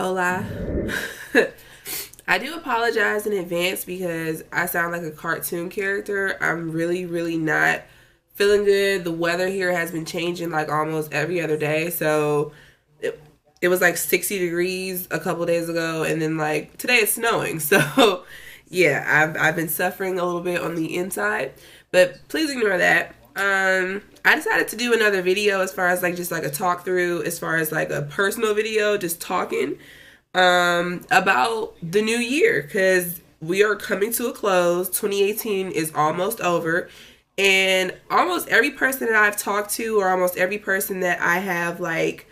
Hola. I do apologize in advance because I sound like a cartoon character. I'm really, really not feeling good. The weather here has been changing like almost every other day. So it was like 60 degrees a couple days ago, and then like today it's snowing. So yeah, I've been suffering a little bit on the inside, but please ignore that. I decided to do another video as far as like just like a talk through, as far as like a personal video, just talking about the new year, because we are coming to a close. 2018 is almost over, and almost every person that I've talked to, or almost every person that I have like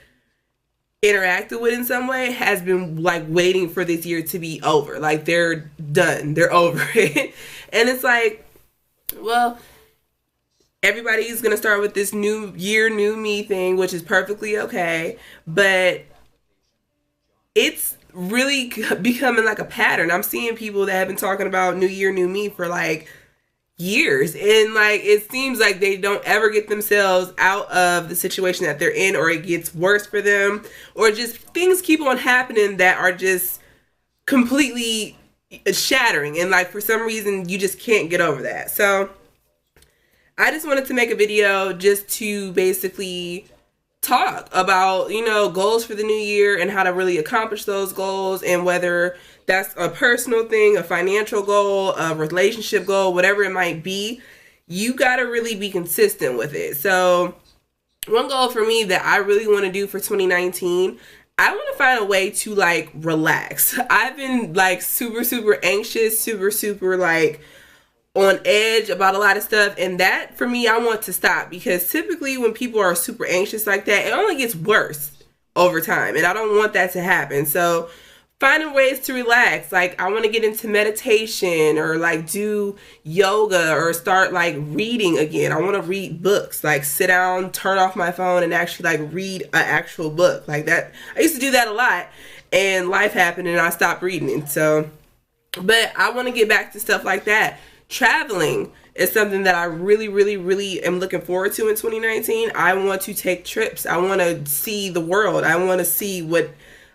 interacted with in some way, has been like waiting for this year to be over. Like they're done, they're over it. And it's like, well, everybody's gonna start with this new year, new me thing, which is perfectly okay, but it's really becoming like a pattern. I'm seeing people that have been talking about new year, new me for like years, and like it seems like they don't ever get themselves out of the situation that they're in, or it gets worse for them, or just things keep on happening that are just completely shattering, and like for some reason you just can't get over that. So I just wanted to make a video just to basically talk about, you know, goals for the new year and how to really accomplish those goals, and whether that's a personal thing, a financial goal, a relationship goal, whatever it might be, you got to really be consistent with it. So one goal for me that I really want to do for 2019, I want to find a way to like relax. I've been like super anxious, super like on edge about a lot of stuff, and that for me, I want to stop, because typically when people are super anxious like that, it only gets worse over time, and I don't want that to happen. So finding ways to relax, like I want to get into meditation, or like do yoga, or start like reading again. I want to read books, like sit down, turn off my phone, and actually like read an actual book like that. I used to do that a lot, and life happened and I stopped reading it. So, but I want to get back to stuff like that. Traveling is something that I really am looking forward to in 2019. I want to take trips. I want to see the world. I want to see what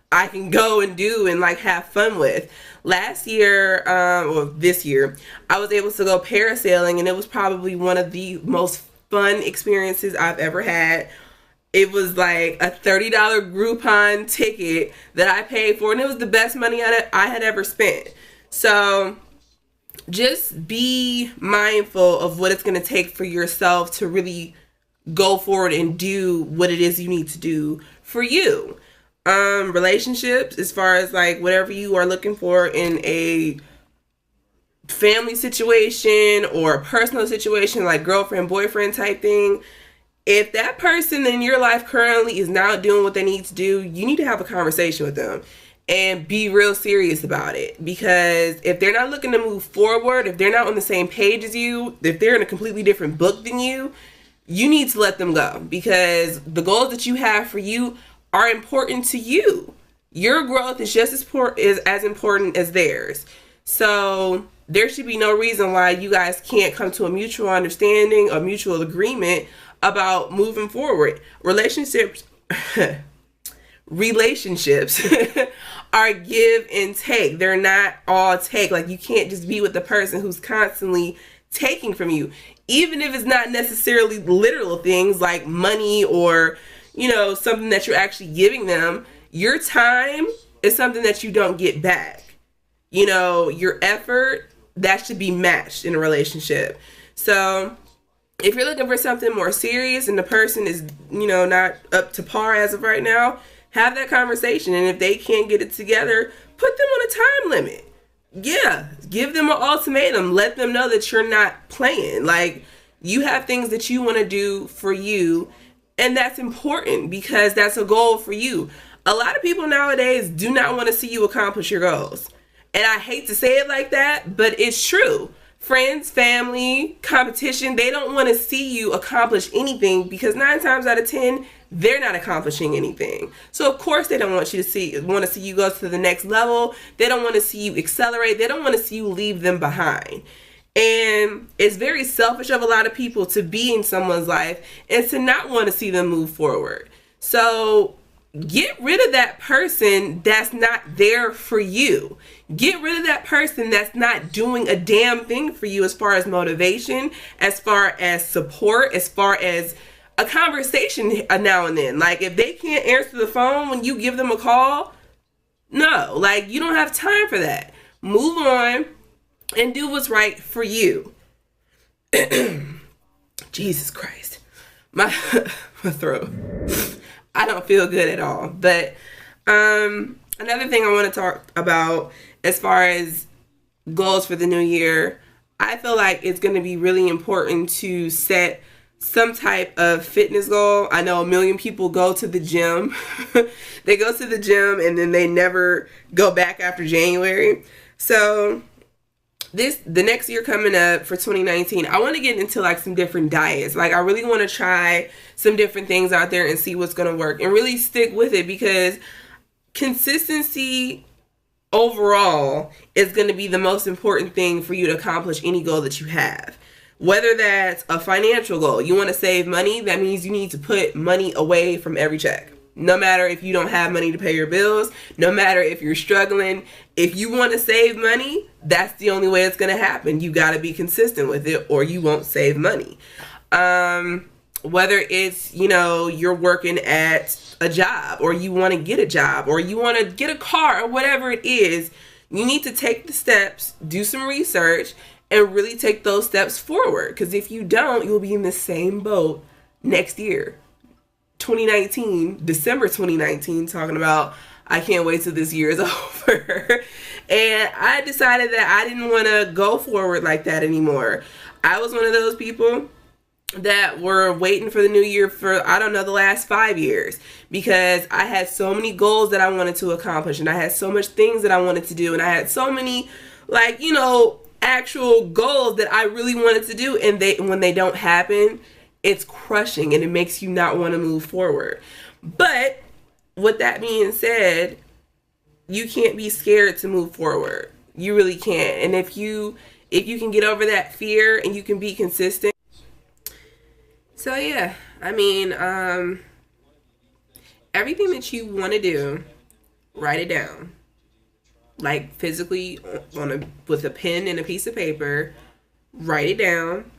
I can go and do and like have fun with. Last year, or this year, I was able to go parasailing, and it was probably one of the most fun experiences I've ever had. It was like a $30 Groupon ticket that I paid for, and it was the best money I had ever spent. So just be mindful of what it's going to take for yourself to really go forward and do what it is you need to do for you. Relationships, as far as like whatever you are looking for in a family situation or a personal situation, like girlfriend, boyfriend type thing. If that person in your life currently is not doing what they need to do, you need to have a conversation with them and be real serious about it. Because if they're not looking to move forward, if they're not on the same page as you, if they're in a completely different book than you need to let them go, because the goals that you have for you are important to you. Your growth is just as important as theirs. So there should be no reason why you guys can't come to a mutual understanding, a mutual agreement about moving forward. Relationships are give and take. They're not all take. Like you can't just be with the person who's constantly taking from you, even if it's not necessarily literal things like money, or you know, something that you're actually giving them. Your time is something that you don't get back. You know, your effort, that should be matched in a relationship. So if you're looking for something more serious and the person is, you know, not up to par as of right now, have that conversation. And if they can't get it together, put them on a time limit. Yeah, give them an ultimatum. Let them know that you're not playing. Like, you have things that you want to do for you, and that's important because that's a goal for you. A lot of people nowadays do not want to see you accomplish your goals. And I hate to say it like that, but it's true. Friends, family, competition, they don't want to see you accomplish anything, because 9 times out of 10, they're not accomplishing anything. So of course they don't want to see you go to the next level. They don't want to see you accelerate. They don't want to see you leave them behind. And it's very selfish of a lot of people to be in someone's life and to not want to see them move forward. So get rid of that person that's not there for you. Get rid of that person that's not doing a damn thing for you as far as motivation, as far as support, as far as a conversation now and then. Like, if they can't answer the phone when you give them a call, no, like, you don't have time for that. Move on and do what's right for you. Jesus Christ. My throat. I don't feel good at all. But another thing I want to talk about as far as goals for the new year, I feel like it's going to be really important to set some type of fitness goal. I know a million people go to the gym. They go to the gym and then they never go back after January. So the next year coming up for 2019, I want to get into like some different diets. Like, I really want to try some different things out there and see what's going to work and really stick with it, because consistency overall is going to be the most important thing for you to accomplish any goal that you have. Whether that's a financial goal, you want to save money, that means you need to put money away from every check. No matter if you don't have money to pay your bills, no matter if you're struggling, if you want to save money, that's the only way it's going to happen. You got to be consistent with it or you won't save money. Whether it's, you're working at a job or you want to get a job or you want to get a car or whatever it is, you need to take the steps, do some research, and really take those steps forward. Because if you don't, you'll be in the same boat next year. 2019, December 2019, talking about, I can't wait till this year is over. And I decided that I didn't want to go forward like that anymore. I was one of those people that were waiting for the new year for, I don't know, the last 5 years, because I had so many goals that I wanted to accomplish, and I had so much things that I wanted to do, and I had so many, actual goals that I really wanted to do, and when they don't happen, it's crushing and it makes you not want to move forward. But with that being said, you can't be scared to move forward. You really can't. And if you can get over that fear and you can be consistent. So yeah, everything that you want to do, write it down. Like, physically with a pen and a piece of paper, write it down,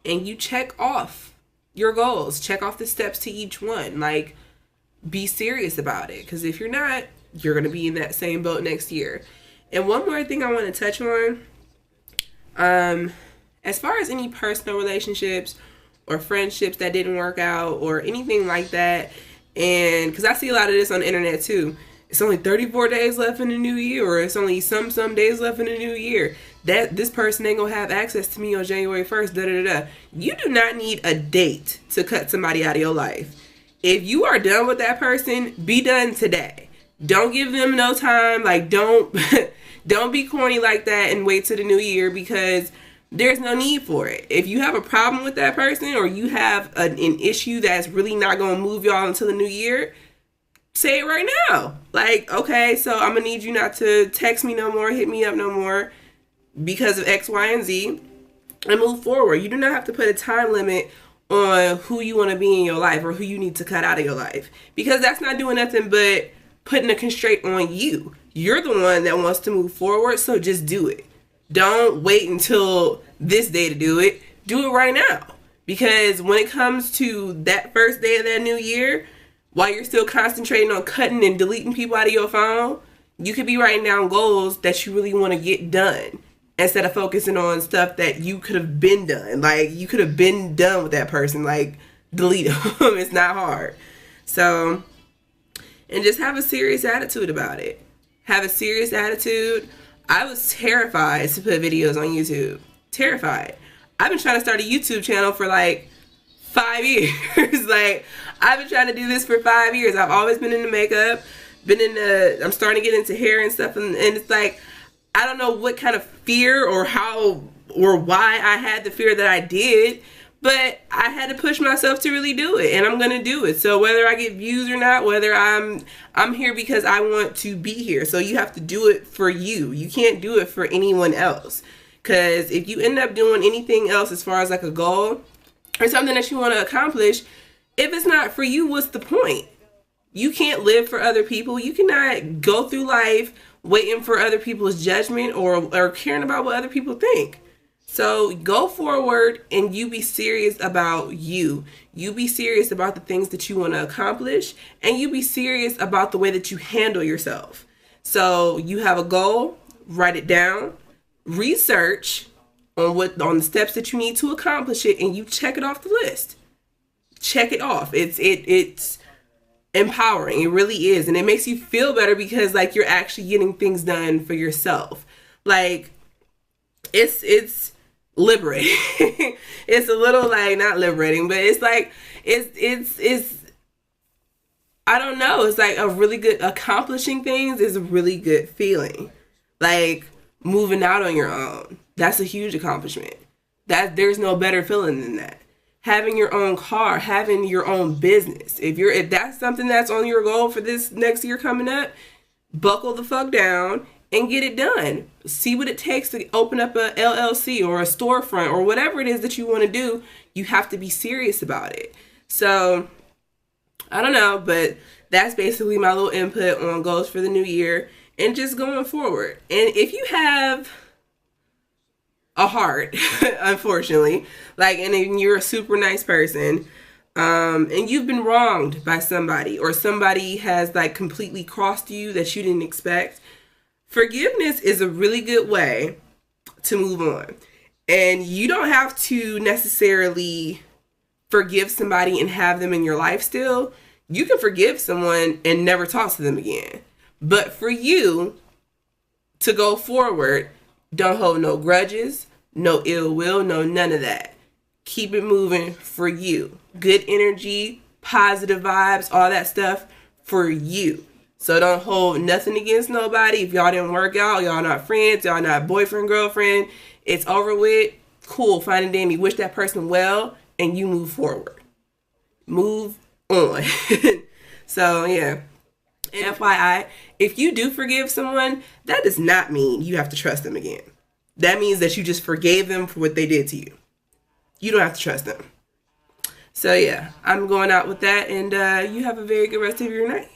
and you check off your goals. Check off the steps to each one. Like, be serious about it, because if you're not, you're going to be in that same boat next year. And one more thing I want to touch on, as far as any personal relationships or friendships that didn't work out or anything like that, and because I see a lot of this on the internet too, it's only 34 days left in the new year, or it's only some days left in the new year, that this person ain't gonna have access to me on January 1st, da-da-da-da. You do not need a date to cut somebody out of your life. If you are done with that person, be done today. Don't give them no time. Like, don't be corny like that and wait till the new year, because there's no need for it. If you have a problem with that person, or you have an issue that's really not gonna move y'all until the new year, say it right now. Like, okay, so I'm gonna need you not to text me no more, hit me up no more because of X, Y, and Z, and move forward. You do not have to put a time limit on who you want to be in your life or who you need to cut out of your life, because that's not doing nothing but putting a constraint on you. You're the one that wants to move forward, so just do it. Don't wait until this day to do it. Do it right now, because when it comes to that first day of that new year, while you're still concentrating on cutting and deleting people out of your phone, you could be writing down goals that you really want to get done, instead of focusing on stuff that you could have been done. Like, you could have been done with that person. Like, delete them. It's not hard. So, and just have a serious attitude about it. Have a serious attitude. I was terrified to put videos on YouTube. Terrified. I've been trying to start a YouTube channel for like 5 years. Like, I've been trying to do this for 5 years. I've always been into makeup, I'm starting to get into hair and stuff, and it's like, I don't know what kind of fear or how or why I had the fear that I did, but I had to push myself to really do it, and I'm gonna do it. So whether I get views or not, whether I'm here because I want to be here. So you have to do it for you. You can't do it for anyone else, because if you end up doing anything else as far as like a goal or something that you want to accomplish, if it's not for you, what's the point? You can't live for other people. You cannot go through life waiting for other people's judgment or caring about what other people think. So go forward and you be serious about you. You be serious about the things that you want to accomplish, and you be serious about the way that you handle yourself. So you have a goal, write it down, research on the steps that you need to accomplish it, and you check it off the list. Check it off. It's empowering. It really is. And it makes you feel better because like you're actually getting things done for yourself. Like it's liberating. It's a little like not liberating, but it's like it's I don't know. It's like a really good accomplishing things is a really good feeling. Like moving out on your own. That's a huge accomplishment. That there's no better feeling than that. Having your own car, having your own business. If that's something that's on your goal for this next year coming up, buckle the fuck down and get it done. See what it takes to open up a LLC or a storefront or whatever it is that you want to do. You have to be serious about it. So I don't know, but that's basically my little input on goals for the new year and just going forward. And if you have a heart, unfortunately, like, and you're a super nice person, and you've been wronged by somebody, or somebody has like completely crossed you that you didn't expect, forgiveness is a really good way to move on. And you don't have to necessarily forgive somebody and have them in your life still. You can forgive someone and never talk to them again. But for you to go forward, don't hold no grudges, no ill will, no none of that. Keep it moving for you. Good energy, positive vibes, all that stuff for you. So don't hold nothing against nobody. If y'all didn't work out, y'all not friends, y'all not boyfriend, girlfriend, it's over with. Cool, fine and dandy. Wish that person well, and you move forward. Move on. So, yeah. And FYI, if you do forgive someone, that does not mean you have to trust them again. That means that you just forgave them for what they did to you. You don't have to trust them. So, yeah, I'm going out with that, and you have a very good rest of your night.